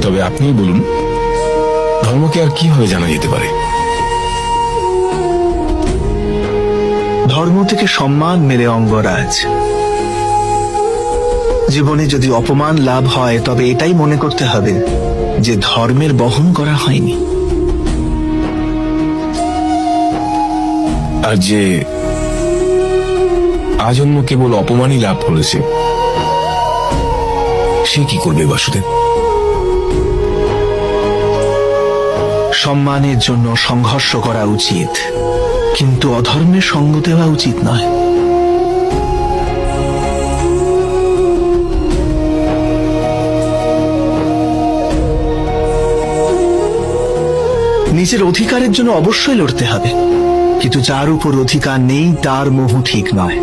তবে আপনিই বলুন, ধর্মকে আর কিভাবে জানা যেতে পারে? ধর্ম থেকে সম্মান মেলে অঙ্গরাজ। জীবনে যদি অপমান লাভ হয় তবে এটাই মনে করতে হবে যে ধর্মের বহন করা হয়নি। আর যে আজন্ম কেবল অপমানই লাভ করেছে, সে কি করবে বাসুদেব? সম্মানের জন্য সংঘর্ষ করা উচিত, কিন্তু অধর্মের সঙ্গ দেওয়া উচিত নয়। নিজের অধিকারের জন্য অবশ্যই লড়তে হবে, কিন্তু যার উপর অধিকার নেই তার মোহ ঠিক নয়।